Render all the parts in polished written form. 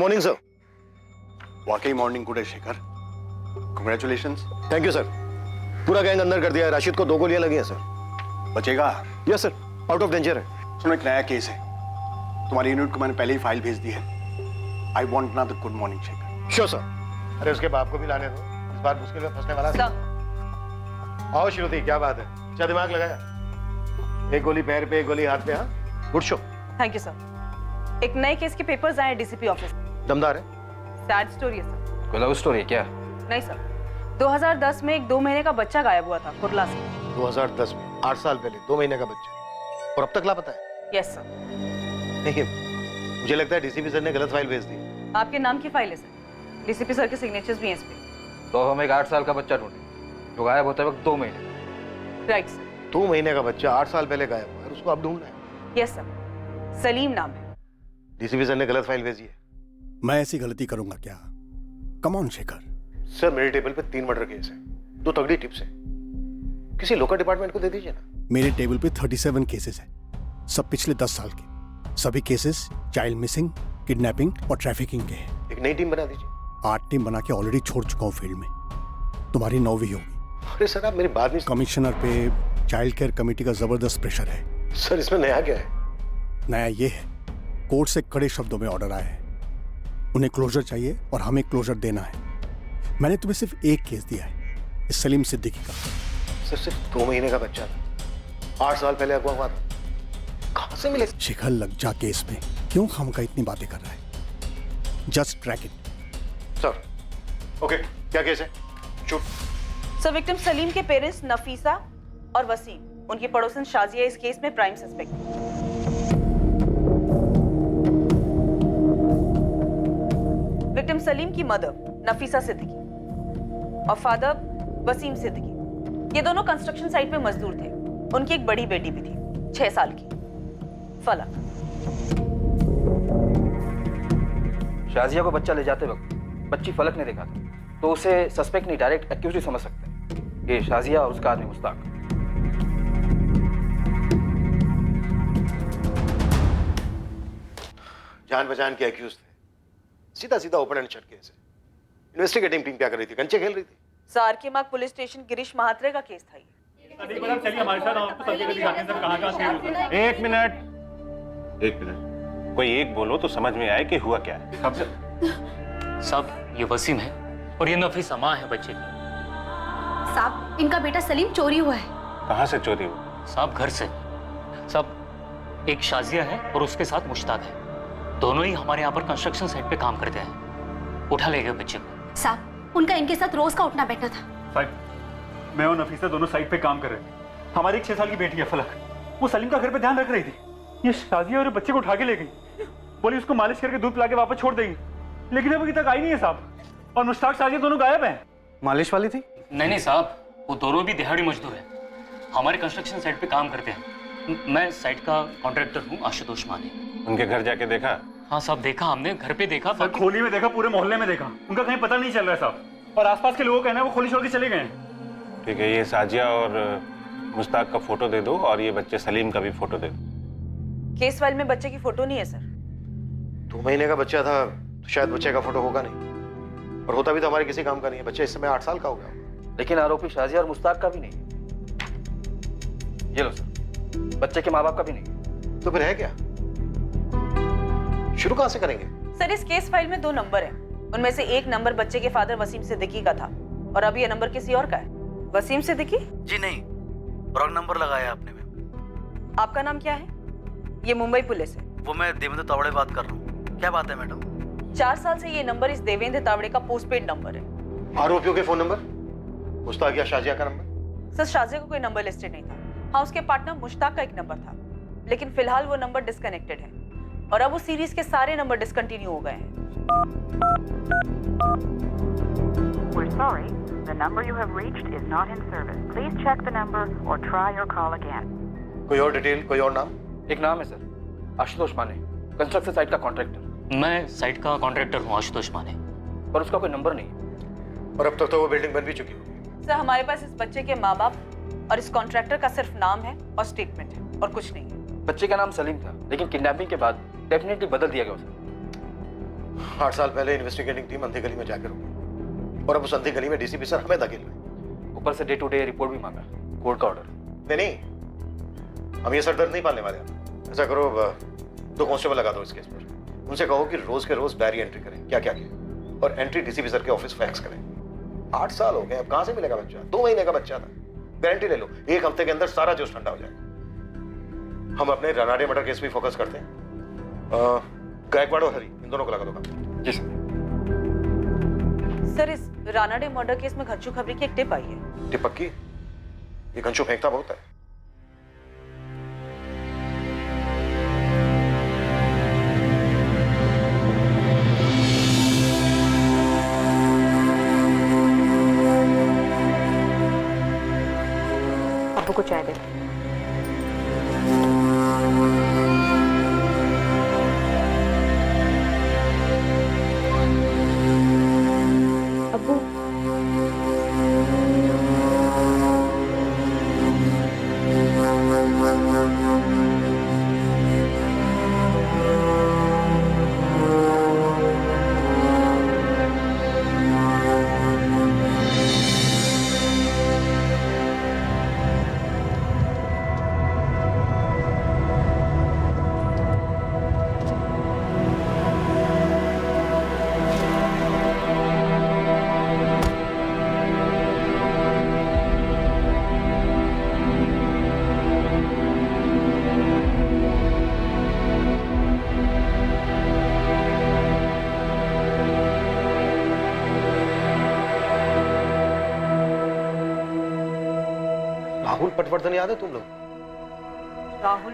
Morning sir. वाकई morning good है Shekhar, congratulations. Thank you sir. पूरा गैंग अंदर कर दिया है। राशिद को 2 गोलियां लगी हैं सर। बचेगा? Yes sir, out of danger है। सुनो, एक नया केस है, तुम्हारी यूनिट को मैंने पहले ही फाइल भेज दी है। I want now the good morning Shekhar. Sure sir. अरे उसके बाप को भी लाने दो, इस बार मुश्किल में फंसने वाला है। आओ श्रुति, क्या बात है, अच्छा दिमाग लगाया। एक गोली पैर पे, एक गोली हाथ पे। हाँ, good show. Thank you sir. एक नए केस के पेपर्स आए डीसीपी ऑफिस। दमदार है। सैड स्टोरी है सर। कोई लव स्टोरी है क्या? नहीं सर, 2010 में एक 2 महीने का बच्चा गायब हुआ था कुर्ला से। 2010 में 8 साल पहले 2 महीने का बच्चा, और अब तक लापता है। Yes sir. नहीं, मुझे लगता है डीसीपी सर ने गलत फाइल भेज दी। आपके नाम की फाइल है सर, डीसीपी सर के सिग्नेचर्स भी हैं इस पे। तो हम एक 8 साल का बच्चा ढूंढे जो गायब होते वक्त 2 महीने। Right sir. 2 महीने का बच्चा 8 साल पहले गायब हुआ है, उसको अब ढूंढना है। यस सर, सलीम नाम है। डीसीपी सर ने गलत फाइल भेजी है। मैं ऐसी गलती करूंगा क्या? Come on Shekhar. सर, मेरे टेबल पे 3 मर्डर केस है, 2 तगड़ी टिप्स है। किसी लोकल डिपार्टमेंट को दे दीजिए ना। मेरे टेबल पे 37 केसेस हैं, सब पिछले 10 साल के। सभी केसेस चाइल्ड मिसिंग, किडनैपिंग और ट्रैफिकिंग के हैं। एक नई टीम बना दीजिए। 8 टीम बना के ऑलरेडी छोड़ चुका हूँ फील्ड में, तुम्हारी 9वीं होगी। अरे सर, आप मेरी बात नहीं। कमिश्नर पे चाइल्ड केयर कमेटी का जबरदस्त प्रेशर है। सर, इसमें नया क्या है? नया ये है, कोर्ट से कड़े शब्दों में ऑर्डर आया है, उन्हें क्लोजर चाहिए और हमें क्लोजर देना है। मैंने तुम्हें सिर्फ एक केस दिया है, इस सलीम सिद्दीकी का। सर, सिर्फ 2 महीने का बच्चा था, 8 साल पहले अगवा हुआ था, कहां से मिले? शिखर लग जा केस में क्यों खामखा इतनी बातें कर रहा है? Just track it. Sir, okay, क्या केस है? शूट। सर, विक्टिम सलीम के पेरेंट्स नफीसा और वसीम, उनकी पड़ोसन शाजिया इस केस में प्राइम सस्पेक्ट। विक्टिम सलीम की मदर नफीसा सिद्दीकी और फादर वसीम सिद्दीकी, ये दोनों कंस्ट्रक्शन साइट पे मजदूर थे। उनकी एक बड़ी बेटी भी थी, 6 साल की, फलक। शाजिया को बच्चा ले जाते वक्त बच्ची फलक ने देखा था, तो उसे सस्पेक्ट नहीं डायरेक्ट एक्यूज ही समझ सकते हैं। ये शाजिया और उसका आदमी मुश्ताक। जान पहचान के एक्यूज थे, सीधा सीधा ओपन एंड शट केस है। इन्वेस्टिगेटिंग टीम क्या कर रही थी? कंचे खेल रही थी। सारकेमाग पुलिस स्टेशन गिरीश महात्रे का केस था ये। चलिए हमारे साथ, आपको सब जगह दिखाते हैं सर कहाँ थे। एक मिनट, कोई एक बोलो तो समझ में आए कि हुआ क्या है। साहब, ये वसीम है और ये नफीसा माँ है बच्चे की। साहब, इनका बेटा सलीम चोरी हुआ है। कहाँ से चोरी हुआ? साहब, घर से। साहब, एक शाजिया है और उसके साथ मुश्ताक है, दोनों ही हमारे यहाँ पर कंस्ट्रक्शन साइट पे काम करते हैं। उठा ले गए बच्चे को। साहब, उनका इनके साथ रोज का उठना बैठना था। साहब, मैं और नफीसा दोनों साइट पे काम कर रहे थे। हमारी एक 6 साल की बेटी है फलक, वो सलीम का घर पे ध्यान रख रही थी। ये शाजिया और बच्चे को उठा के ले गई, बोली उसको मालिश करके दूध पिला के वापस छोड़ देंगी, लेकिन अभी तक आई नहीं है साहब। और मुश्ताक शाजिया दोनों गायब हैं। मालिश वाली थी? नहीं साहब, वो दोनों भी दिहाड़ी मजदूर है, हमारे कंस्ट्रक्शन साइट पे काम करते हैं। मैं साइट का कॉन्ट्रैक्टर हूँ, आशुतोष माने। उनके घर जाके देखा? हाँ साहब, देखा हमने, घर पे देखा। सर, खोली में देखा, पूरे मोहल्ले में देखा, उनका कहीं पता नहीं चल रहा है साहब। और आसपास के लोगों का कहना है वो खोली छोड़ के चले गए हैं। ठीक है, ये साजिया और मुश्ताक का फोटो दे दो और ये बच्चे सलीम का भी फोटो दे दो। केस फाइल में बच्चे की फोटो नहीं है सर। 2 महीने का बच्चा था तो शायद बच्चे का फोटो होगा नहीं, और होता भी तो हमारे किसी काम का नहीं है। बच्चा इस समय 8 साल का हो गया। लेकिन आरोपी शाजिया और मुश्ताक का भी नहीं है। ये लो सर, बच्चे के माँ बाप का भी नहीं है। तो फिर है क्या? शुरू कहां से करेंगे? सर, इस केस फाइल में 2 नंबर हैं, उनमें से एक नंबर बच्चे के फादर वसीम सिद्दीकी का था और अब ये नंबर किसी और का है। वसीम सिद्दीकी? जी नहीं, रॉन्ग नंबर लगाया आपने मैम। आपका नाम क्या है? ये मुंबई पुलिस है। वो मैं देवेंद्र तावड़े बात कर रहा हूँ। क्या बात है मैडम? 4 साल से ये नंबर इस देवेंद्र तावड़े का पोस्टपेड नंबर है। आरोपियों के फोन नंबर? मुश्ताक या शाजिया का नंबर? सर, शाजिया को कोई नंबर लिस्टेड नहीं था। हाँ, उसके पार्टनर मुश्ताक का एक नंबर था, लेकिन फिलहाल वो नंबर डिस्कनेक्टेड है और अब उस सीरीज के सारे नंबर डिसकंटिन्यू हो गए हैं। We're sorry, the number you have reached is not in service. Please check the number or try your call again. कोई और डिटेल, कोई और नाम? एक नाम है सर, आशुतोष माने, कंस्ट्रक्शन साइट का कॉन्ट्रैक्टर। मैं साइट का कॉन्ट्रैक्टर हूँ, आशुतोष माने। पर उसका कोई नंबर नहीं है। और अब तक तो वो बिल्डिंग बन भी चुकी होगी। सर, हमारे पास इस बच्चे के माँ बाप और इस कॉन्ट्रैक्टर का सिर्फ नाम है और स्टेटमेंट है और कुछ नहीं है। बच्चे का नाम सलीम था, लेकिन किडनैपिंग के बाद डेफिनेटली बदल दिया गया उसे। 8 साल पहले इन्वेस्टिगेटिंग टीम अंधी गली में जाकर रुकी और अब उस अंधी गली में डीसीपी सर हमें धकेल रहे। ऊपर से डे टू डे रिपोर्ट भी मांगा, कोर्ट का ऑर्डर। नहीं, हम ये सरदर्द नहीं पालने वाले। ऐसा करो, 2 कांस्टेबल लगा दो इस केस पर। उनसे कहो कि रोज के रोज डायरी एंट्री करें क्या क्या किया और एंट्री डीसीपी सर के ऑफिस फैक्स करें। 8 साल हो गए, अब कहां से मिलेगा बच्चा? 2 महीने का बच्चा था। गारंटी ले लो 1 हफ्ते के अंदर सारा जोश ठंडा हो जाएगा। हम अपने रानाडे मर्डर केस पे फोकस करते हैं। गायकवाड़ और हरी, इन दोनों को लगा दो काम। जी सर। सर, इस रानाडे मर्डर केस में घच्चू खबरी की एक टिप आई है। टिप पक्की? ये घंचू फेंकता बहुत है। अब्बू को चाय दे। अब्बू, राहुल पटवर्धन याद है तुम लोग? राहुल,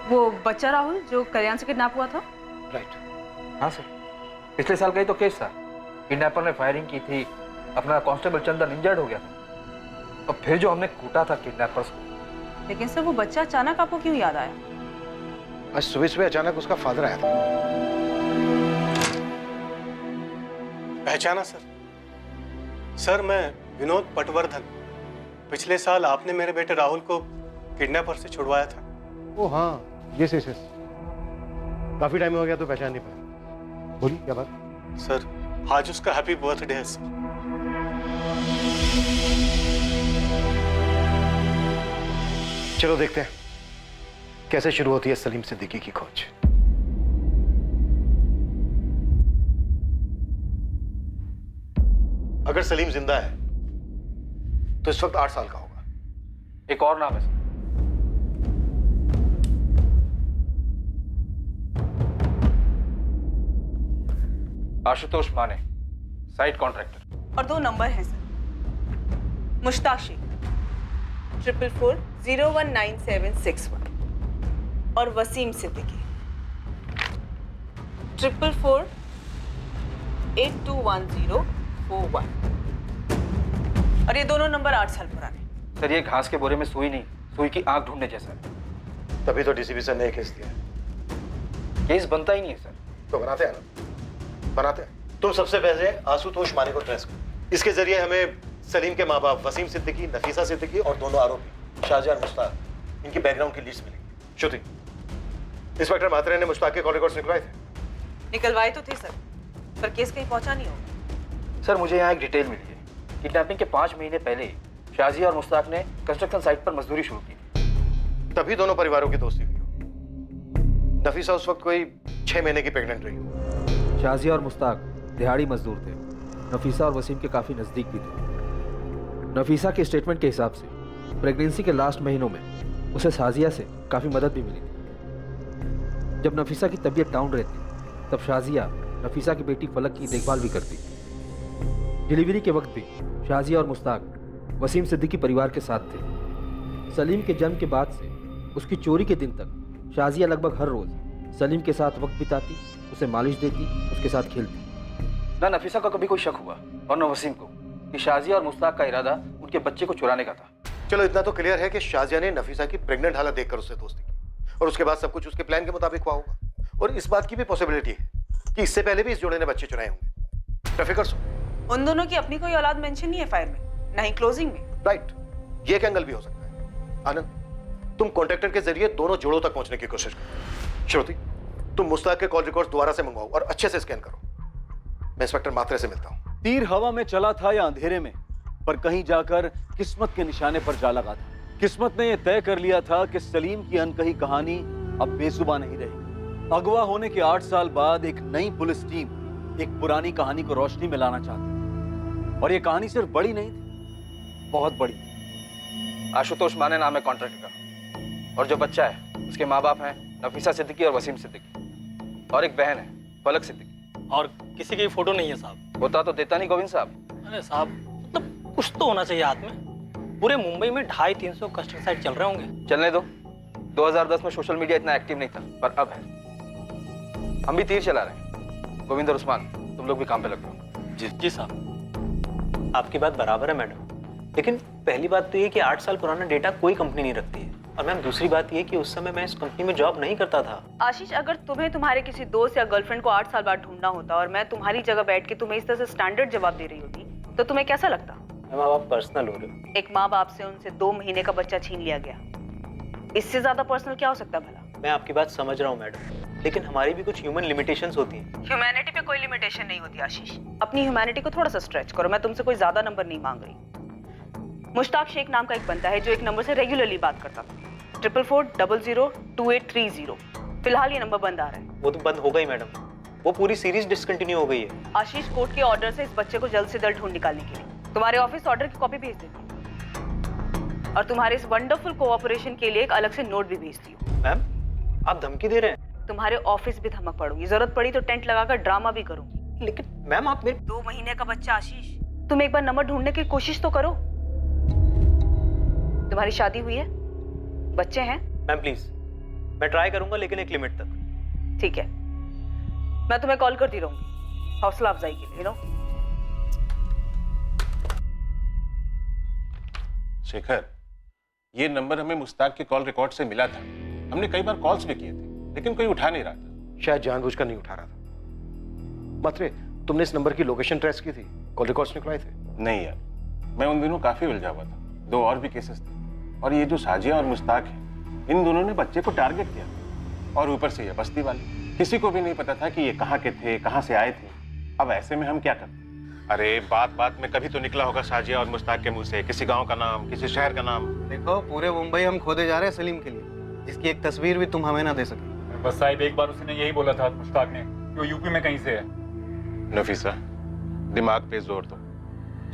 वो बच्चा राहुल जो कल्याण से किडनैप हुआ था? राइट। हाँ सर, पिछले साल का ही तो केस था। किडनैपर ने फायरिंग की थी, अपना कांस्टेबल चंदन इंजर्ड हो गया था और फिर जो हमने कूटा था किडनैपर्स को। लेकिन सर, वो बच्चा अचानक आपको क्यों याद आया? आज सुबह अचानक उसका फादर आया था। पहचाना सर? सर, मैं विनोद पटवर्धन। पिछले साल आपने मेरे बेटे राहुल को किडनैपर से छुड़वाया था। ओ हाँ, यस। काफी टाइम हो गया तो पहचान नहीं पाया। बोलिए क्या बात? सर, आज उसका हैप्पी बर्थडे है सर। चलो देखते हैं कैसे शुरू होती है सलीम सिद्दीकी की खोज। अगर सलीम जिंदा है तो इस वक्त 8 साल का होगा। एक और नाम है सर, आशुतोष माने, साइट कॉन्ट्रैक्टर। और 2 नंबर हैं सर। मुश्ताक शेख 444019761 और वसीम सिद्दीकी 444821041। और ये दोनों नंबर 8 साल पुराने। सर, ये घास के बोरे में सुई नहीं, सुई की आंख ढूंढने जैसा है। तभी तो डीसीपी सर ने केस दिया। केस बनता ही नहीं है सर। तो बनाते हैं ना, बनाते हैं। तुम सबसे पहले आशुतोष माने को ट्रेस करो। इसके जरिए हमें सलीम के माँ बाप वसीम सिद्दीकी, नफीसा सिद्दीकी और दोनों आरोपी शाहजहां मुश्ताक, इनकी बैकग्राउंड की लिस्ट मिलेगी। श्रुति, इंस्पेक्टर म्हात्रे ने मुश्ताक के कॉल रिकॉर्ड्स निकलवाए थे? निकलवाए तो थे सर, पर केस कहीं पहुंचा नहीं होगा। सर, मुझे यहाँ एक डिटेल मिली है। किडनैपिंग के 5 महीने पहले शाजिया और मुश्ताक ने कंस्ट्रक्शन साइट पर मजदूरी शुरू की थी। तभी दोनों परिवारों की दोस्ती हुई हो। नफीसा उस वक्त कोई 6 महीने की प्रेग्नेंट रही हो। शाजिया और मुश्ताक दिहाड़ी मजदूर थे। नफीसा और वसीम के काफ़ी नज़दीक भी थे। नफीसा के स्टेटमेंट के हिसाब से प्रेगनेंसी के लास्ट महीनों में उसे शाजिया से काफ़ी मदद भी मिली थी। जब नफीसा की तबीयत डाउन रहती तब शाजिया नफीसा की बेटी फलक की देखभाल भी करती। डिलीवरी के वक्त भी शाजिया और मुश्ताक वसीम सिद्दीकी परिवार के साथ थे। सलीम के जन्म के बाद से उसकी चोरी के दिन तक शाजिया लगभग हर रोज़ सलीम के साथ वक्त बिताती, उसे मालिश देती, उसके साथ खेलती। ना नफीसा को कभी कोई शक हुआ और न वसीम को कि शाजिया और मुश्ताक का इरादा उनके बच्चे को चुराने का था। चलो इतना तो क्लियर है कि शाजिया ने नफीसा की प्रेग्नेंट हालत देखकर उससे दोस्ती की और उसके बाद सब कुछ उसके प्लान के मुताबिक हुआ होगा। और इस बात की भी पॉसिबिलिटी है कि इससे पहले भी इस जोड़े ने बच्चे चुराए होंगे। रफीकर सो, उन दोनों की अपनी कोई औलाद मेंशन नहीं है फाइल में, ना ही क्लोजिंग में। राइट, ये एक एंगल भी हो सकता है। आनंद, तुम कॉन्ट्रैक्टर के जरिए दोनों जोड़ों तक पहुंचने की कोशिश करो। श्रुति, तुम मुस्ताक के कॉल रिकॉर्ड दोबारा से मंगवाओ और अच्छे से स्कैन करो। मैं इंस्पेक्टर मात्रे से मिलता हूं। तीर हवा में चला था या अंधेरे में, पर कहीं जाकर किस्मत के निशाने पर जा लगा था। किस्मत ने यह तय कर लिया था कि सलीम की अनकही कहानी अब बेजुबान नहीं रहेगी। अगवा होने के 8 साल बाद एक नई पुलिस टीम एक पुरानी कहानी को रोशनी में लाना चाहती, और यह कहानी सिर्फ बड़ी नहीं थी, बहुत बड़ी। आशुतोष माने नाम है कॉन्ट्रैक्टर का, और जो बच्चा है उसके माँ बाप हैं नफीसा सिद्दीकी और वसीम सिद्दीकी, और एक बहन है फलक सिद्दीकी। और किसी की फोटो नहीं है साहब। होता तो देता नहीं गोविंद साहब। अरे साहब, मतलब कुछ तो होना चाहिए हाथ में। पूरे मुंबई में 250-300 कंस्ट्रक्शन साइट चल रहे होंगे। चलने दो, 2010 में सोशल मीडिया इतना एक्टिव नहीं था, पर अब है। हम भी तीर चला रहे हैं। गोविंद और उस्मान, तुम लोग भी काम पे लग जाओ। जी साहब, आपकी बात बराबर है मैडम, लेकिन पहली बात तो ये कि 8 साल पुराना डेटा कोई कंपनी नहीं रखती है, और मैम दूसरी बात ये कि उस समय मैं इस कंपनी में जॉब नहीं करता था। आशीष, अगर तुम्हें तुम्हारे किसी दोस्त या गर्लफ्रेंड को 8 साल बाद ढूंढना होता और मैं तुम्हारी जगह बैठ के तुम्हें इस तरह से स्टैंडर्ड जवाब दे रही होती, तो तुम्हें कैसा लगता? मैम आप पर्सनल हो रहे हो। एक माँ बाप से उनसे 2 महीने का बच्चा छीन लिया गया, इससे ज्यादा पर्सनल क्या हो सकता है भला? मैं आपकी बात समझ रहा हूँ मैडम, लेकिन हमारी भी कुछ ह्यूमन लिमिटेशंस होती हैं। ह्यूमैनिटी पे कोई लिमिटेशन नहीं होती आशीष। अपनी ह्यूमैनिटी को थोड़ा सा स्ट्रेच करो। मैं तुमसे कोई ज्यादा नंबर नहीं मांग रही। मुश्ताक शेख नाम का एक बंदा है जो एक नंबर से रेगुलरली बात करता था, 4400002830। फिलहाल ये नंबर बंद आ रहा है। वो तो बंद हो गई मैडम, वो पूरी सीरीज डिसकंटिन्यू हो गई है। आशीष, कोर्ट के ऑर्डर से इस बच्चे को जल्द से जल्द ढूंढ निकालने के लिए तुम्हारे ऑफिस ऑर्डर की कॉपी भेज देती हूँ, और तुम्हारे इस वंडरफुल कोऑपरेशन के लिए एक अलग से नोट भी भेजती हूँ। मैम, आप धमकी दे रहे हैं? तुम्हारे ऑफिस भी धमक पड़ूंगी, जरूरत पड़ी तो टेंट लगाकर ड्रामा भी करूंगी। लेकिन मैम आप मेरे 2 महीने का बच्चा आशीष, तुम एक बार नंबर ढूंढने की कोशिश तो करो। तुम्हारी शादी हुई है, बच्चे हैं? मैम प्लीज, मैं ट्राई करूंगा, लेकिन एक लिमिट तक। ठीक है, मैं तुम्हें कॉल करती रहूंगी हौसला अफजाई के लिए। शेखर, ये नंबर हमें मुश्ताक के कॉल रिकॉर्ड से मिला था। हमने कई बार कॉल्स भी किए थे, लेकिन कोई उठा नहीं रहा था। शायद जानबूझकर नहीं उठा रहा था। मात्रे, तुमने इस नंबर की लोकेशन ट्रेस की थी? कॉल रिकॉर्ड्स निकलाए थे? नहीं यार, मैं उन दिनों काफी उलझा हुआ था। 2 और भी केसेस थे, और ये जो साजिया और मुश्ताक है, इन दोनों ने बच्चे को टारगेट किया, और ऊपर से ये बस्ती वाले। किसी को भी नहीं पता था कि ये कहाँ के थे, कहाँ से आए थे। अब ऐसे में हम क्या करते? अरे बात बात में कभी तो निकला होगा साजिया और मुश्ताक के मुंह से किसी गांव का नाम, किसी शहर का नाम। देखो, पूरे मुंबई हम खोदे जा रहे हैं सलीम के लिए, जिसकी एक तस्वीर भी तुम हमें ना दे सके। बस साहिब, एक बार उसने यही बोला था मुश्ताक ने कि वो यूपी में कहीं से है। नफीसा, दिमाग पे जोर दो।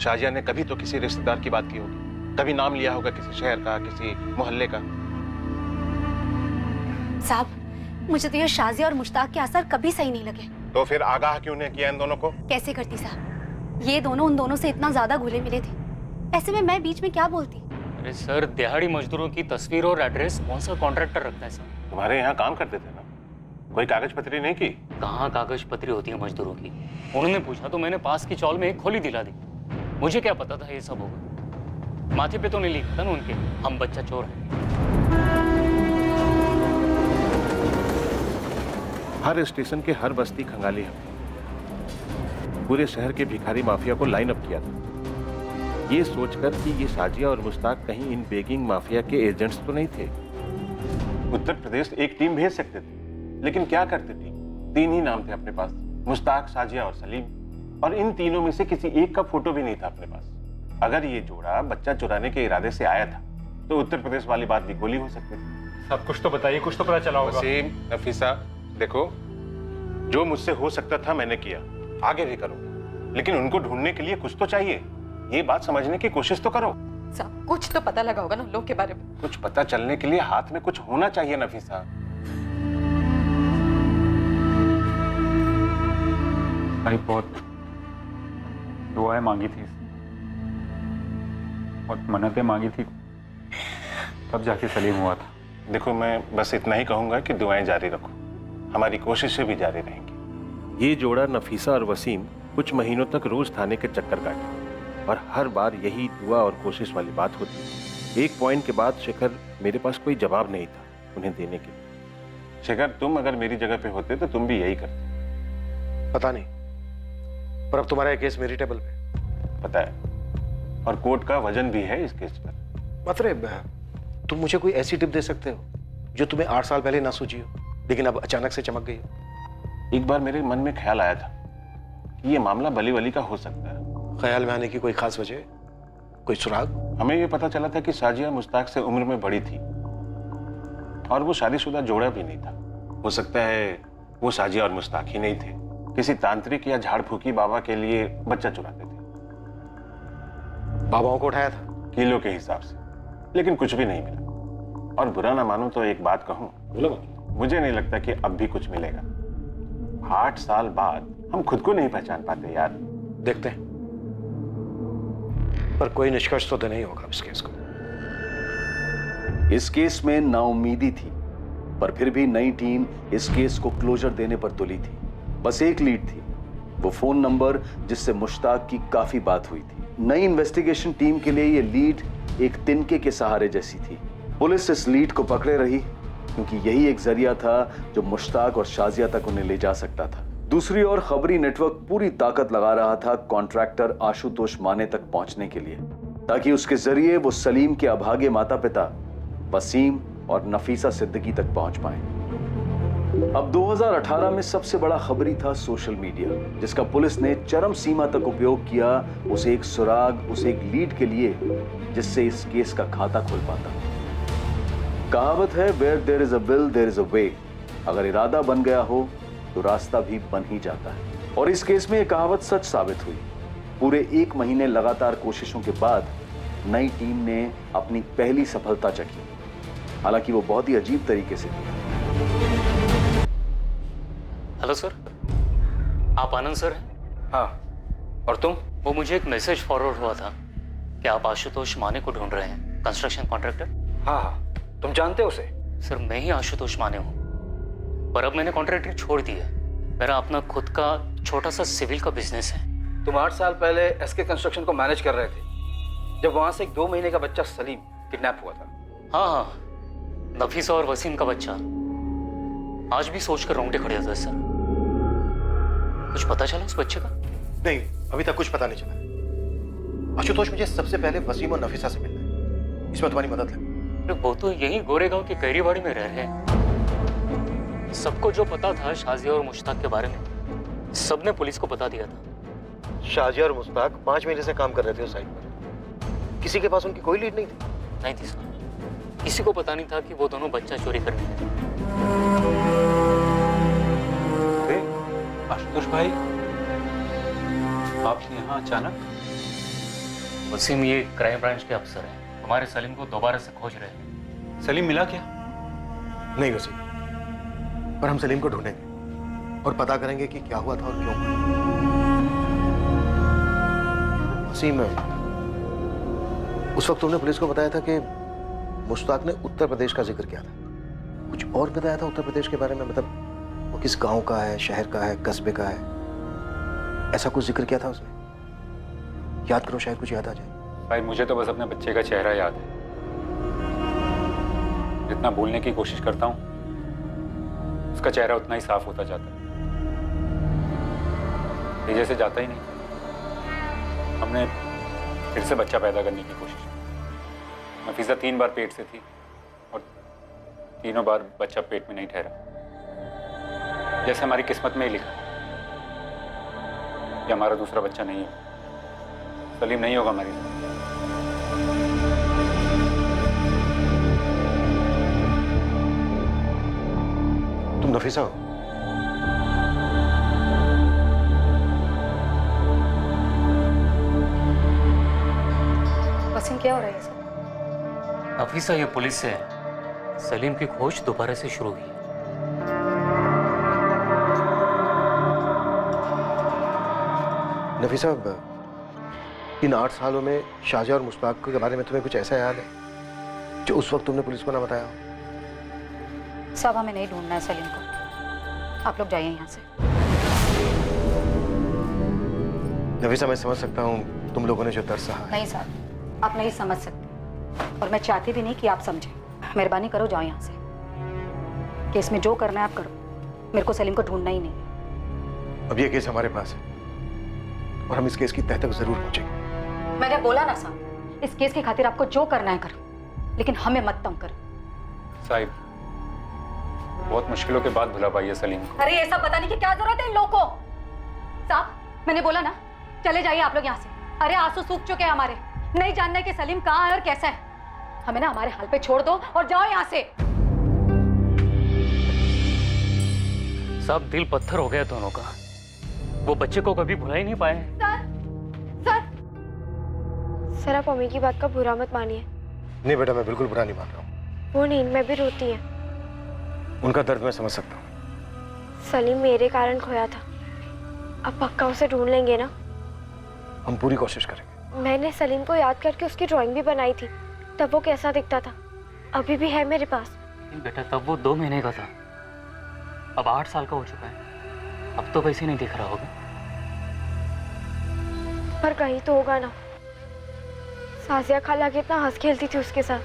शाजिया ने कभी तो किसी रिश्तेदार की बात की होगी, कभी नाम लिया होगा किसी शहर का, किसी मोहल्ले का। साहब, मुझे तो ये शाजिया और मुश्ताक के आसार कभी सही नहीं लगे। तो फिर आगाह क्यों नहीं किया इन दोनों को? कैसे करती साहब, ये दोनों उन दोनों से इतना ज्यादा घुले मिले थे, ऐसे में मैं बीच में क्या बोलती? अरे सर, दिहाड़ी मजदूरों की तस्वीर और एड्रेस कौन सा कॉन्ट्रैक्टर रखता है सर? तुम्हारे यहाँ काम करते थे ना, कोई कागज पत्री नहीं की? कहाँ कागज पत्री होती है मजदूरों की? उन्होंने पूछा तो मैंने पास की चौल में एक खोली दिला दी। मुझे क्या पता था ये सब होगा। माथे पे तो नहीं लिखा था ना उनके, हम बच्चा चोर है। हर स्टेशन के हर बस्ती खंगाली हमने, पूरे शहर के भिखारी माफिया को लाइन अप किया था, ये सोचकर कि ये साजिया और मुश्ताक कहीं इन बेगिंग माफिया के एजेंट्स तो नहीं थे। उत्तर प्रदेश एक टीम भेज सकते थे, लेकिन क्या करते थे? 3 ही नाम थे अपने पास, मुश्ताक, साजिया और सलीम, और इन तीनों में से किसी एक का फोटो भी नहीं था अपने पास। अगर ये जोड़ा बच्चा चुराने के इरादे से आया था, तो उत्तर प्रदेश वाली बात भी गोली हो सकती थी। सब कुछ तो बताइए, कुछ तो पता चला होगा। वसीम, नफीसा, देखो, जो मुझसे हो सकता था मैंने किया, आगे भी करूंगा, लेकिन उनको ढूंढने के लिए कुछ तो चाहिए। ये बात समझने की कोशिश तो करो। साहब, कुछ तो पता लगा होगा ना लोग के बारे में। कुछ पता चलने के लिए हाथ में कुछ होना चाहिए नफीसा। भाई बहुत दुआएं मांगी थी, बहुत मन्नतें मांगी थी, तब जाके सलीम हुआ था। देखो, मैं बस इतना ही कहूंगा कि दुआएं जारी रखो, हमारी कोशिशें भी जारी रहेंगी। ये जोड़ा नफीसा और वसीम कुछ महीनों तक रोज थाने के चक्कर काटे, और हर बार यही दुआ और कोशिश वाली बात होती। एक पॉइंट के बाद शेखर, मेरे पास कोई जवाब नहीं था उन्हें देने के लिए। शेखर, तुम अगर मेरी जगह पे होते तो तुम भी यही करते। पता नहीं, पर अब तुम्हारा केस मेरी टेबल पे। पता है, और कोर्ट का वजन भी है इस केस पर। मात्रे, तुम मुझे कोई ऐसी टिप दे सकते हो जो तुम्हें 8 साल पहले ना सूझी हो? लेकिन अब अचानक से चमक गई। एक बार मेरे मन में ख्याल आया था कि ये मामला बली वली का हो सकता है। ख्याल में आने की कोई खास वजह, कोई सुराग? हमें ये पता चला था कि साजिया मुश्ताक से उम्र में बड़ी थी और वो शादीशुदा जोड़ा भी नहीं था। हो सकता है वो साजिया और मुश्ताक ही नहीं थे, किसी तांत्रिक या झाड़ फूकी बाबा के लिए बच्चा चुराते थे। बाबाओं को उठाया था किलो के हिसाब से, लेकिन कुछ भी नहीं मिला। और बुरा ना मानो तो एक बात कहूं, मुझे नहीं लगता कि अब भी कुछ मिलेगा। 8 साल बाद हम खुद को नहीं पहचान पाते यार। देखते हैं, पर कोई निष्कर्ष तो नहीं होगा इस केस को। इस केस में नाउम्मीदी थी, पर फिर भी नई टीम इस केस को क्लोजर देने पर तुली थी। बस एक लीड थी, वो फोन नंबर जिससे मुश्ताक की काफी बात हुई थी। नई इन्वेस्टिगेशन टीम के लिए ये लीड एक तिनके के सहारे जैसी थी। पुलिस इस लीड को पकड़े रही क्योंकि यही एक जरिया था जो मुश्ताक और शाजिया तक उन्हें ले जा सकता था। दूसरी ओर खबरी नेटवर्क पूरी ताकत लगा रहा था कॉन्ट्रैक्टर आशुतोष माने तक पहुंचने के लिए, ताकि उसके जरिए वो सलीम के अभागे माता पिता वसीम और नफीसा सिद्दीकी तक पहुंच पाए। अब 2018 में सबसे बड़ा खबरी था सोशल मीडिया, जिसका पुलिस ने चरम सीमा तक उपयोग किया उस एक सुराग, उस एक लीड के लिए जिससे इस केस का खाता खुल पाता। कहावत है, where there is a will there is a way. अगर इरादा बन गया हो तो रास्ता भी बन ही जाता है। और इस केस में यह कहावत सच साबित हुई। पूरे 1 महीने लगातार कोशिशों के बाद नई टीम ने अपनी पहली सफलता चखी, हालांकि वो बहुत ही अजीब तरीके से थी। हेलो सर, आप आनंद सर हैं? हाँ, और तुम? वो मुझे एक मैसेज फॉरवर्ड हुआ था कि आप आशुतोष माने को ढूंढ रहे हैं, कंस्ट्रक्शन कॉन्ट्रैक्टर। हाँ हाँ, तुम जानते हो उसे? सर, मैं ही आशुतोष माने हूँ, पर अब मैंने कॉन्ट्रैक्टर छोड़ दिया। मेरा अपना खुद का छोटा सा सिविल का बिजनेस है। तुम 8 साल पहले एसके कंस्ट्रक्शन को मैनेज कर रहे थे, जब वहां से एक 2 महीने का बच्चा सलीम किडनैप हुआ था। हाँ हाँ, नफीसा और वसीम का बच्चा। आज भी सोचकर रोंगटे खड़े होते हैं सर। कुछ पता चला उस बच्चे का? नहीं, अभी तक कुछ पता नहीं चला। आशुतोष, मुझे सबसे पहले वसीम और नफीसा से मिलना है, इसमें तुम्हारी मदद लगे। वो तो यही गोरेगांव की कैरीबाड़ी में रह रहे हैं। सबको जो पता था शाजिया और मुश्ताक के बारे में, सबने पुलिस को बता दिया था। शाजिया और मुश्ताक 5 महीने से काम कर रहे थे उस साइट पर। किसी के पास उनकी कोई लीड नहीं थी? नहीं थी सर, किसी को पता नहीं था कि वो दोनों बच्चा चोरी करने गए। आशुतोष भाई, आप यहाँ अचानक? वसीम ये क्राइम ब्रांच के अफसर हैं, हमारे सलीम को दोबारा से खोज रहे हैं। सलीम मिला क्या? नहीं वसीम, पर हम सलीम को ढूंढेंगे और पता करेंगे कि क्या हुआ था और क्यों। वसीम, उस वक्त तुमने पुलिस को बताया था कि मुश्ताक ने उत्तर प्रदेश का जिक्र किया था। कुछ और बताया था उत्तर प्रदेश के बारे में? मतलब वो किस गांव का है, शहर का है, कस्बे का है, ऐसा कुछ जिक्र किया था उसने? याद करो, शायद कुछ याद आ जाए। भाई, मुझे तो बस अपने बच्चे का चेहरा याद है। जितना भूलने की कोशिश करता हूँ, उसका चेहरा उतना ही साफ होता जाता है। ये जैसे जाता ही नहीं। हमने फिर से बच्चा पैदा करने की कोशिश की। नफीसा 3 बार पेट से थी और तीनों बार बच्चा पेट में नहीं ठहरा। जैसे हमारी किस्मत में ही लिखा कि हमारा दूसरा बच्चा नहीं है। सलीम नहीं होगा हमारी जिंदगी। तुम नफीसा हो? वसीम, क्या हो रहा है सर? नफीसा, ये पुलिस से सलीम की खोज दोबारा से शुरू हुई। नफीसा, इन 8 सालों में शाजिया और मुश्ताक के बारे में तुम्हें कुछ ऐसा याद है जो उस वक्त तुमने पुलिस को ना बताया हो? साहब, हमें नहीं ढूंढना है सलीम को, आप लोग जाइए यहाँ से। नफीसा, मैं समझ सकता हूँ तुम लोगों ने जो दर्द सहा है। नहीं साहब, आप नहीं समझ सकते, और मैं चाहती भी नहीं कि आप समझें। मेहरबानी करो, जाओ यहाँ से। केस में जो करना है आप करो, मेरे को सलीम को ढूंढना ही नहीं है। अब ये केस हमारे पास है और हम इस केस की तह तक जरूर पहुंचेंगे। मैंने बोला ना साहब, इस केस की खातिर आपको जो करना है करो, लेकिन हमें मत तंग करो। साहिब, बहुत मुश्किलों के बाद भुला पाई है सलीम को। अरे ऐसा बताने की क्या जरूरत है इन लोगों को? साहब मैंने बोला ना, चले जाइए आप लोग यहाँ से। अरे आंसू सूख चुके हैं हमारे, नहीं जानना है कि सलीम कहाँ है और कैसा है। हमें ना हमारे हाल पे छोड़ दो और जाओ यहाँ से। सब दिल पत्थर हो गया दोनों का। वो बच्चे को कभी भुला ही नहीं पाए। सर आप अम्मी की बात का बुरा मत मानिए। नहीं बेटा, मैं बिल्कुल बुरा नहीं मान रहा हूँ। वो नींद में भी रोती है। उनका दर्द मैं समझ सकता हूँ। सलीम मेरे कारण खोया था, अब पक्का उसे ढूंढ लेंगे ना? हम पूरी कोशिश करेंगे। मैंने सलीम को याद करके उसकी ड्राइंग भी बनाई थी, तब वो कैसा दिखता था, अभी भी है मेरे पास। बेटा तब वो 2 महीने का था, अब 8 साल का हो चुका है। अब तो वैसे नहीं दिख रहा होगा। पर कहीं तो होगा ना। साजिया खाला कितना हंस खेलती थी उसके साथ,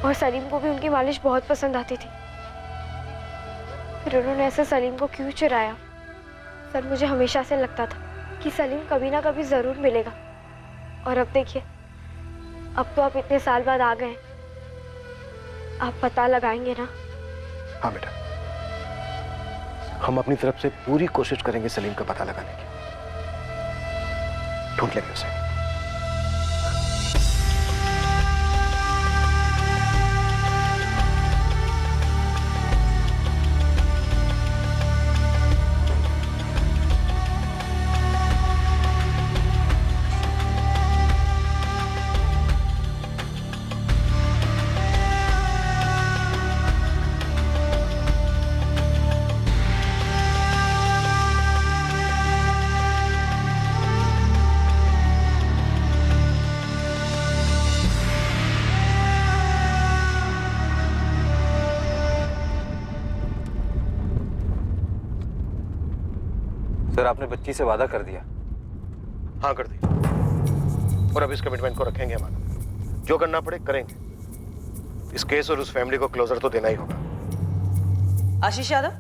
और सलीम को भी उनकी मालिश बहुत पसंद आती थी। फिर उन्होंने ऐसे सलीम को क्यों चुराया? सर मुझे हमेशा से लगता था कि सलीम कभी ना कभी जरूर मिलेगा, और अब देखिए, अब तो आप इतने साल बाद आ गए, आप पता लगाएंगे ना? हाँ बेटा, हम अपनी तरफ से पूरी कोशिश करेंगे सलीम का पता लगाने की। ढूंढ लेंगे उसे। सर आपने बच्ची से वादा कर दिया? हाँ कर दिया, और अब इस कमिटमेंट को रखेंगे हमारा। जो करना पड़े करेंगे। इस केस और उस फैमिली को क्लोजर तो देना ही होगा। Ashish Yadav,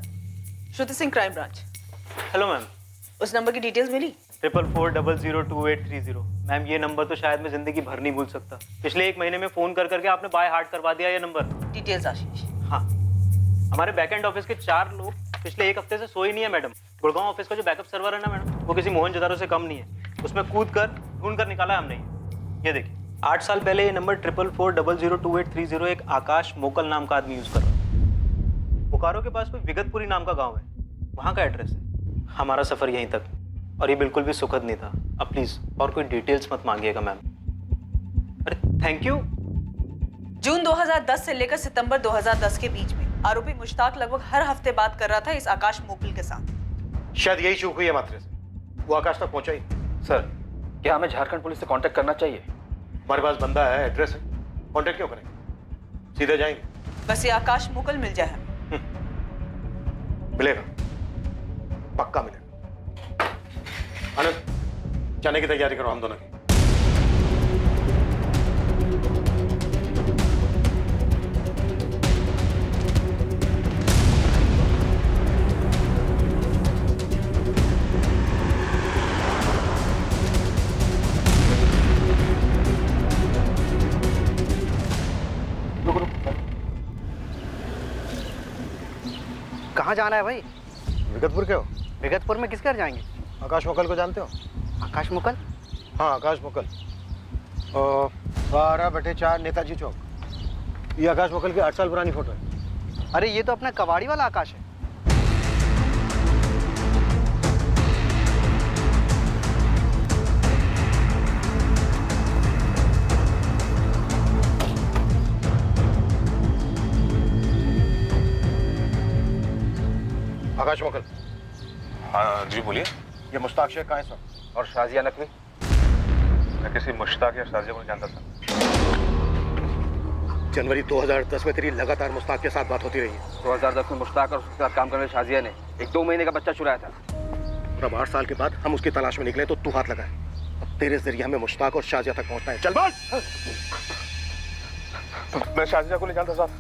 Shruti Singh, crime branch. Hello ma'am. उस नंबर की डिटेल्स मिली? 4440022830। मैम ये नंबर तो शायद मैं जिंदगी भर नहीं भूल सकता। पिछले 1 महीने में फोन कर करके आपने बाय हार्ट करवा दिया ये नंबर। डिटेल्स आशीष। हाँ, हमारे बैकएंड ऑफिस के 4 लोग पिछले 1 हफ्ते से सोए नहीं है मैडम। गुड़गांव ऑफिस का जो बैकअप सर्वर है ना मैडम, वो किसी मोहनजोदारो से कम नहीं है। उसमें कूद कर ढूंढ कर निकाला हमने। ये देखिए, 8 साल पहले ये नंबर 4440022830 एक आकाश मोकल नाम का आदमी यूज कर रहा है। बोकारो के पास कोई विगतपुरी नाम का गांव है, वहां का एड्रेस है। हमारा सफर यहीं तक, और ये बिल्कुल भी सुखद नहीं था। अब प्लीज और कोई डिटेल्स मत मांगिएगा मैम। अरे थैंक यू। जून 2010 से लेकर सितंबर 2010 के बीच में आरोपी मुश्ताक लगभग हर हफ्ते बात कर रहा था इस आकाश मोकल के साथ। शायद यही चूक हुई है मात्रे से, वो आकाश तक पहुंचा ही। सर क्या हमें झारखंड पुलिस से कांटेक्ट करना चाहिए? हमारे पास बंदा है, एड्रेस है, कांटेक्ट क्यों करेंगे? सीधे जाएंगे। बस ये आकाश मोकल मिल जाए हमें। मिलेगा, पक्का मिलेगा। आनंद, जाने की तैयारी करो हम दोनों की। कहाँ जाना है भाई? विगतपुर के हो? विगतपुर में किस घर जाएंगे? आकाश मुकल को जानते हो? आकाश मुकल? हाँ आकाश मुकल, 12/4 नेताजी चौक। ये आकाश मुकल की 8 साल पुरानी फोटो है। अरे ये तो अपना कबाड़ी वाला आकाश है। आकाश मुकल। हाँ जी बोलिए। ये मुश्ताक शेख कहाँ है सर? और शाजिया नकवी? मैं किसी मुश्ताक या शाजिया को नहीं जानता था। जनवरी 2010 में तेरी लगातार मुश्ताक के साथ बात होती रही है। 2010 में मुश्ताक और उसके साथ काम करने वाली शाजिया ने एक 2 महीने का बच्चा चुराया था, और अब 8 साल के बाद हम उसकी तलाश में निकले तो तू हाथ लगाए। अब तेरे जरिए हमें मुश्ताक और शाजिया तक पहुंचना है। चल बोल। मैं शाजिया को नहीं जानता साहब,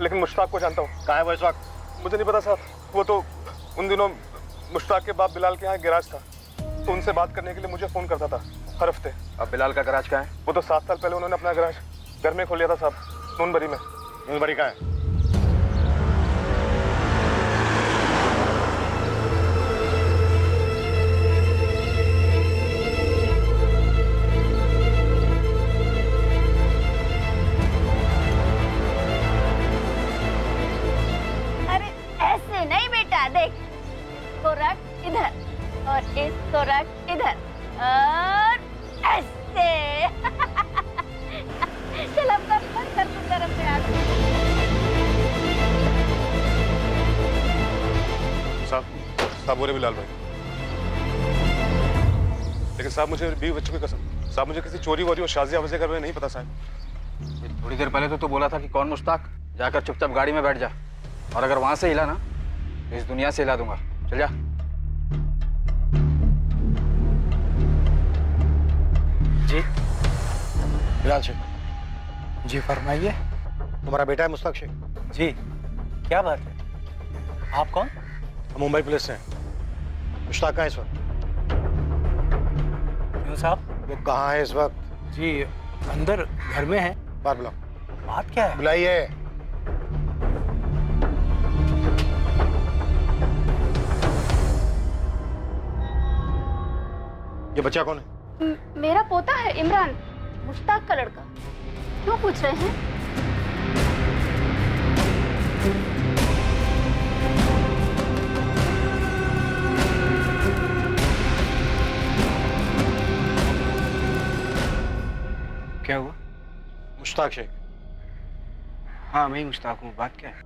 लेकिन मुश्ताक को जानता हूँ। कहाँ है वो इस वक्त? मुझे नहीं पता साहब, वो तो उन दिनों मुश्ताक के बाप बिलाल के यहाँ गैराज था, तो उनसे बात करने के लिए मुझे फोन करता था हर हफ्ते। अब बिलाल का गैराज कहाँ है? वो तो 7 साल पहले उन्होंने अपना गैराज घर में खोल लिया था साहब, नूनबरी में। नूनबरी कहाँ है? तो रख इधर और ऐसे। चल अब कर तुम तरफ से आ। साहब बोले बिलाल भाई, लेकिन साहब मुझे बीवी बच्चों की कसम, साहब मुझे किसी चोरी वोरी और शाजिया वजह कर नहीं पता साहब। थोड़ी देर पहले तो तू बोला था कि कौन मुश्ताक, जाकर चुपचाप गाड़ी में बैठ जा, और अगर वहां से हिला ना तो इस दुनिया से हिला दूंगा। चल जा। जी बिलाल शेख। जी फरमाइए। तुम्हारा बेटा है मुश्ताक शेख? जी, क्या बात है? आप कौन? हम मुंबई पुलिस से हैं। मुश्ताक कहाँ है इस वक्त? क्यों साहब? वो कहाँ है इस वक्त? जी अंदर घर में है। बाहर बुलाओ। बात क्या है? बुलाइए। ये बच्चा कौन है? मेरा पोता है इमरान, मुश्ताक का लड़का। क्यों पूछ रहे हैं? क्या हुआ? मुश्ताक शेख। हाँ मैं ही मुश्ताक हूँ। बात क्या है?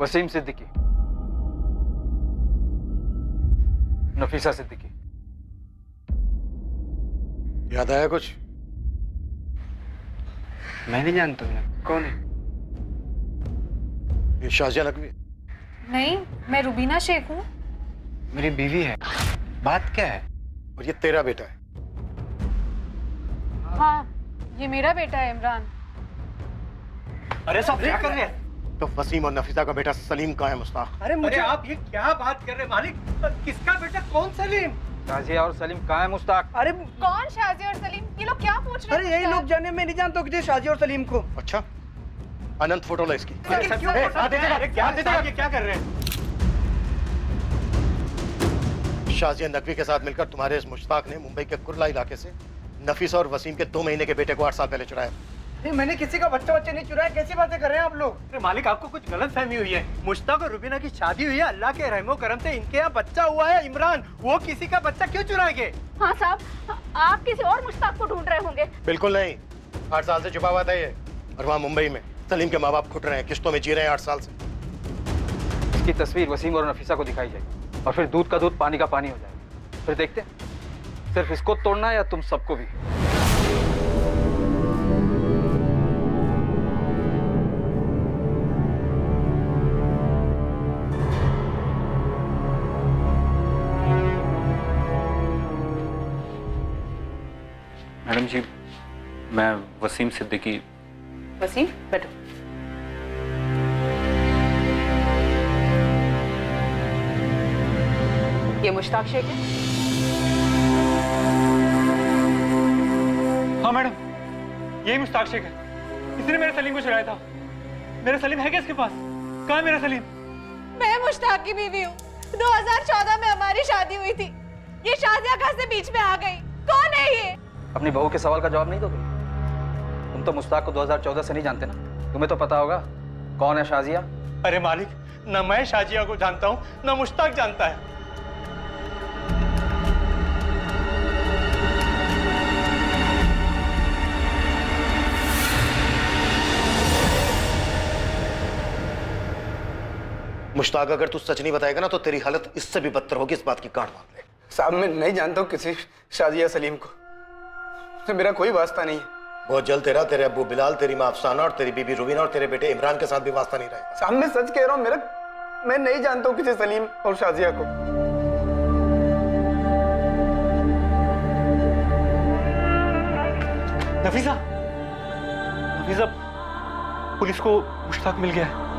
वसीम सिद्दीकी, नफीसा सिद्दीकी। याद आया कुछ? मैं नहीं जानता हूँ। कौन है? ये शाजिया नकवी। नहीं, मैं रुबीना शेख हूँ। मेरी बीवी है। बात क्या है? और ये तेरा बेटा है? हाँ, ये मेरा बेटा है इमरान। अरे सब क्या कर रहे हैं? तो वसीम और नफीसा का बेटा सलीम कहाँ है मुश्ताक? अरे मुझे आप ये क्या बात कर रहे हैं मालिक? किसका बेटा? कौन सलीम? शाजिया और सलीम कहाँ है मुश्ताक? अरे कौन शाजिया और सलीम? ये लोग क्या पूछ रहे हैं? अरे यही लोग जाने, मैं नहीं जानता किसी शाजिया और सलीम को। अच्छा, अनंत फोटो ला इसकी। क्या कर रहे हैं? शाजिया नकवी के साथ मिलकर तुम्हारे इस मुश्ताक ने मुंबई के कुर्ला इलाके से नफीसा और वसीम के 2 महीने के बेटे को 8 साल पहले चुराया। नहीं, मैंने किसी का बच्चा नहीं चुराया। कैसी बातें कर रहे हैं आप लोग? अरे मालिक, आपको कुछ गलत फहमी हुई है। मुश्ताक और रुबीना की शादी हुई है, अल्लाह के रहमो करम से इनके यहाँ बच्चा हुआ है इमरान। वो किसी का बच्चा क्यों चुराएंगे? हाँ साहब, आप किसी और मुश्ताक को ढूंढ रहे होंगे। बिल्कुल नहीं, 8 साल से छुपा हुआ था ये। और वहाँ मुंबई में सलीम के माँ बाप घुट रहे हैं, किश्तों में जी रहे हैं 8 साल से। इसकी तस्वीर वसीम और नफीसा को दिखाई जाएगी, और फिर दूध का दूध पानी का पानी हो जाएगा। फिर देखते हैं सिर्फ इसको तोड़ना है या तुम सबको भी। मैडम जी, मैं वसीम सिद्दीकी। वसीम, बैठो। ये मुश्ताक शेख है? हाँ मैडम, यही मुश्ताक शेख है। इसने मेरे सलीम को चुराया था। मेरा सलीम है क्या इसके पास? कहाँ है मेरा सलीम? मैं मुश्ताक की बीवी हूँ। 2014 में हमारी शादी हुई थी। ये शाजिया कहाँ से बीच में आ गई? कौन है ये? अपनी बहू के सवाल का जवाब नहीं दोगे? तुम तो मुश्ताक को 2014 से नहीं जानते ना, तुम्हें तो पता होगा कौन है शाजिया। अरे मालिक, न मैं शाजिया को जानता हूँ न मुश्ताक जानता है। मुश्ताक, अगर तू सच नहीं बताएगा ना तो तेरी हालत इससे भी बदतर होगी, इस बात की गांठ बांध ले। साहब मैं नहीं जानता हूँ किसी शाजिया सलीम को, तो मेरा कोई वास्ता नहीं है। बहुत जल्द तेरे अब्बू बिलाल, तेरी माँ अफसाना और तेरी बीबी रुबीना और तेरे बेटे इमरान के साथ भी वास्ता नहीं रहेगा। साहब मैं सच कह रहा हूँ, मैं नहीं जानता हूँ किसी सलीम और शाजिया को। नफीसा, नफीसा, पुलिस को मुश्ताक मिल गया है।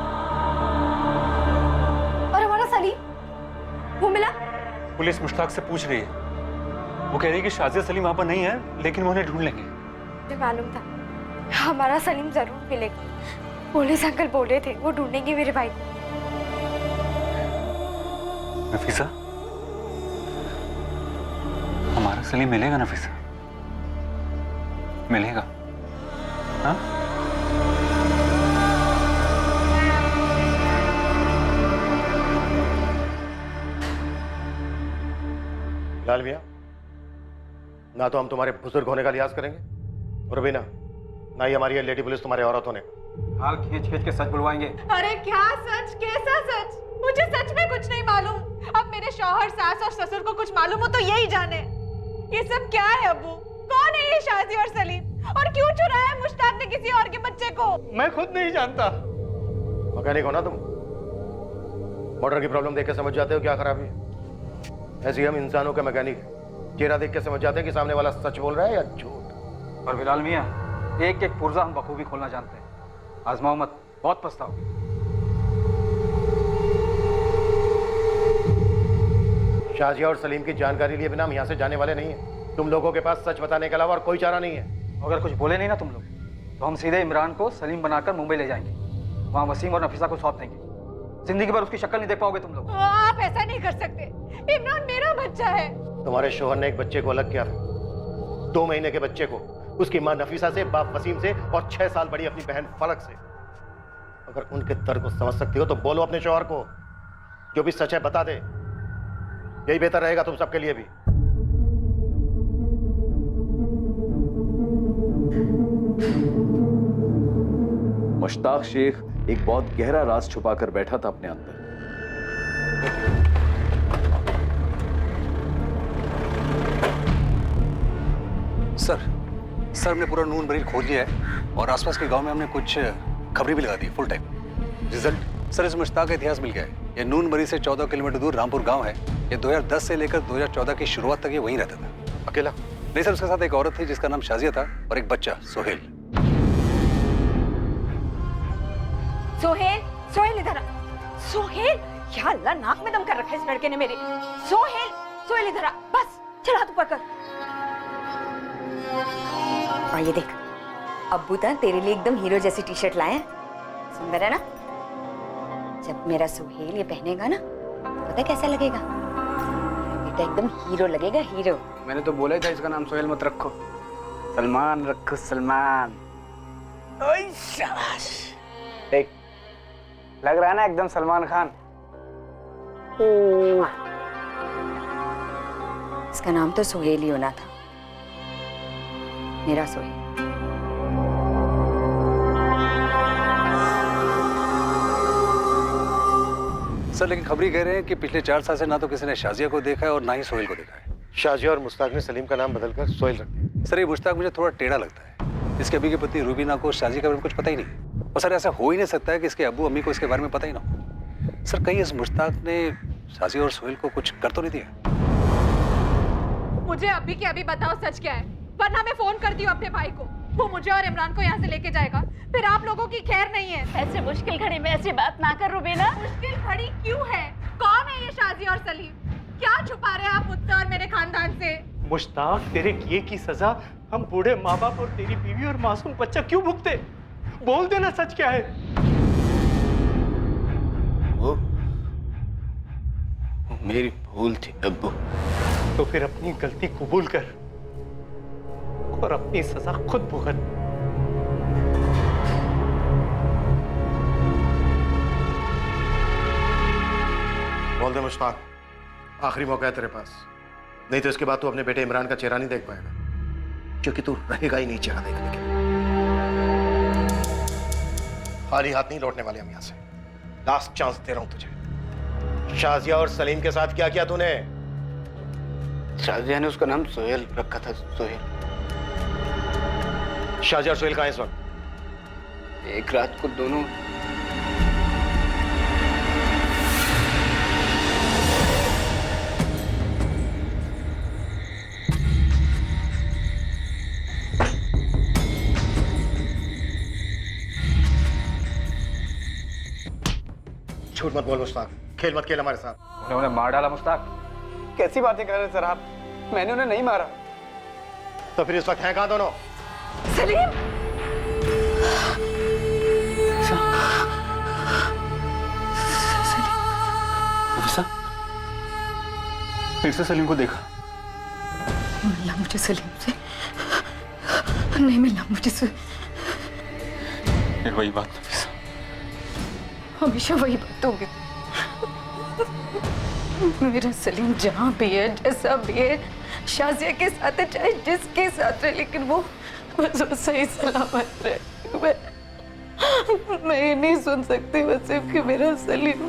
और हमारा सलीम, वो मिला? पुलिस मुश्ताक से पूछ रही है। वो कह रही है कि शाजिया सलीम वहां पर नहीं है, लेकिन वो उन्हें ढूंढ लेंगे। मुझे मालूम था हमारा सलीम जरूर मिलेगा। पुलिस अंकल बोल रहे थे वो ढूंढेंगे मेरे भाई को। नफीसा, हमारा सलीम मिलेगा नफीसा? मिलेगा? हाँ? बिलाल मियाँ, ना तो हम तुम्हारे बुजुर्ग होने का लिहाज करेंगे और अभी ना ही हमारी ये लेडी पुलिस तुम्हारे औरत होने का। हाल खींच खींच के सच बुलवाएंगे। अरे क्या सच, कैसा सच? मुझे सच में कुछ नहीं मालूम। अब मेरे शौहर, सास और ससुर को कुछ मालूम हो तो यही जाने। ये सब क्या है अब्बू? कौन है ये शाजी और सलीम? और क्यों चुराया है मुश्ताक ने किसी और के बच्चे को? मैं खुद नहीं जानता। मैकेनिक हो ना तुम? मोटर की प्रॉब्लम देख के समझ जाते हो क्या खराबी है। ऐसे ही हम इंसानों के मैकेनिक हैं, चेहरा देख के समझ जाते हैं कि सामने वाला सच बोल रहा है या झूठ। और बिलाल मियाँ, एक एक पुर्जा हम बखूबी खोलना जानते हैं। आजमाओ मत, बहुत पछताओगे। शाजिया और सलीम की जानकारी लिए बिना हम यहाँ से जाने वाले नहीं हैं। तुम लोगों के पास सच बताने के अलावा और कोई चारा नहीं है। अगर कुछ बोले नहीं ना तुम लोग, तो हम सीधे इमरान को सलीम बनाकर मुंबई ले जाएंगे। वहाँ वसीम और नफीसा को सौंप देंगे। जिंदगी भर उसकी शक्ल नहीं देख पाओगे तुम लोग। आप ऐसा नहीं कर सकते। इमरान मेरा बच्चा है। तुम्हारे शोहर ने एक बच्चे को अलग किया था, 2 महीने के बच्चे को, उसकी माँ नफीसा से, बाप वसीम से और 6 साल बड़ी अपनी बहन फलक से। अगर उनके दर्द को समझ सकती हो तो बोलो अपने शोहर को, जो भी सच है बता दे। यही बेहतर रहेगा तुम सबके लिए भी। मुश्ताक शेख एक बहुत गहरा राज छुपाकर बैठा था अपने अंदर। सर हमने पूरा नून बरीर खोज लिया है और आसपास के गांव में हमने कुछ खबरें भी लगा दी फुल टाइम। रिजल्ट सर, इस मुश्ताक का इतिहास मिल गया है। ये नून बरी से 14 किलोमीटर दूर रामपुर गांव है। ये 2010 से लेकर 2014 की शुरुआत तक ये वहीं रहता था। अकेला? नहीं सर, उसके साथ एक औरत थी जिसका नाम शाजिया था और एक बच्चा सोहेल। सोहेल इधर आ। सोहेल, या अल्लाह, नाक में दम कर रखा है इस लड़के ने मेरे। सोहेल इधर आ, बस चल हाथ ऊपर कर। और ये देख, अब्बू तो तेरे लिए एकदम हीरो जैसी टी शर्ट लाए हैं। सुंदर है ना? जब मेरा सोहेल ये पहनेगा ना, तो पता कैसा लगेगा? बेटा एकदम हीरो लगेगा, हीरो। मैंने तो बोला ही था इसका नाम सोहेल मत रखो, सलमान रखो, सलमान। ओए शाबाश, देख लग रहा है ना एकदम सलमान खान। इसका नाम तो सोहेल ही होना था, मेरा सोहेल। सर लेकिन खबरी कह रहे हैं कि पिछले 4 साल से ना तो किसी ने शाजिया को देखा है और ना ही सोहेल को देखा है। शाजिया और मुश्ताक ने सलीम का नाम बदलकर सोहेल रख दिया। सर ये मुश्ताक मुझे थोड़ा टेढ़ा लगता है। इसके अभी की पत्नी रूबीना को शाजिया के बारे में कुछ पता ही नहीं। और सर ऐसा हो ही नहीं सकता है कि इसके अब्बू अम्मी को इसके बारे में पता ही ना हो। सर कहीं इस मुश्ताक ने शाजिया और सोहेल को कुछ कर तो नहीं दिया? मुझे अभी के अभी बताओ सच क्या है, वरना मैं फोन करती हूँ अपने भाई को। वो मुझे और इमरान को यहाँ से लेके जाएगा, फिर आप लोगों की खैर नहीं है। ऐसे मुश्किल घड़ी में ऐसी बात ना कर रूबीना। मुश्किल घड़ी क्यों है? कौन है ये शाजी और सलीम? क्या छुपा रहे हैं आप मुझसे और मेरे खानदान से? मुश्ताक, तेरे किए की सजा हम बूढ़े माँ बाप और तेरी बीवी और मासूम बच्चा क्यों भुगते? बोल देना सच क्या है। वो मेरी भूल थी अब्बू। तो फिर अपनी गलती कबूल कर और अपनी सजा खुद भुगत। बोल दे मुश्ताक, आखिरी मौका है तेरे पास, नहीं तो इसके बाद तू अपने बेटे इमरान का चेहरा नहीं देख पाएगा, क्योंकि तू रहेगा ही नहीं चेहरा देखने के लिए। खाली हाथ नहीं लौटने वाले हम यहाँ से। लास्ट चांस दे रहा हूं तुझे। शाजिया और सलीम के साथ क्या किया तूने? शाजिया ने उसका नाम सोहेल रखा था, सोहेल। शाजिया और सोहेल कहाँ हैं इस वक्त? एक रात को दोनों झूठ मत बोल मुश्ताक, खेल मत खेल हमारे साथ। उन्हें मार डाला मुश्ताक? कैसी बातें कर रहे हैं सर आप? मैंने उन्हें नहीं मारा। तो फिर इस वक्त हैं कहाँ दोनों? सलीम! फिर से सलीम को देखा? मिला मुझे सलीम से, नहीं मिला मुझे से। वही बात नफीसा, हमेशा वही बात होगी। मेरा सलीम जहाँ भी है, जैसा भी है, शाजिया के साथ है, चाहे जिसके साथ है, लेकिन वो बस वो सही सलामत रहे। मैं ये नहीं सुन सकती वसीम कि मेरा सलीम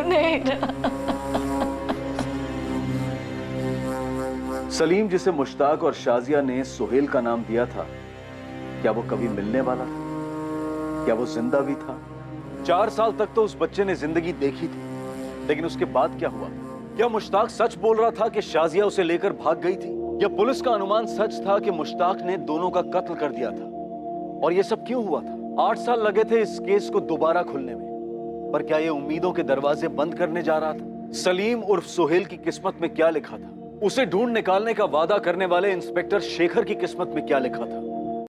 नहीं रहा। सलीम जिसे मुश्ताक और शाजिया ने सोहेल का नाम दिया था, क्या वो कभी मिलने वाला था? क्या वो जिंदा भी था? 4 साल तक तो उस बच्चे ने जिंदगी देखी थी, लेकिन उसके बाद क्या हुआ? क्या मुश्ताक सच बोल रहा था कि शाजिया उसे लेकर भाग गई थी, या पुलिस का अनुमान सच था कि मुश्ताक ने दोनों का कत्ल कर दिया था? और ये सब क्यों हुआ था? 8 साल लगे थे इस केस को दोबारा खुलने में, पर क्या ये उम्मीदों के दरवाजे बंद करने जा रहा था? सलीम उर्फ सोहेल की किस्मत में क्या लिखा था? उसे ढूंढ निकालने का वादा करने वाले इंस्पेक्टर शेखर की किस्मत में क्या लिखा था?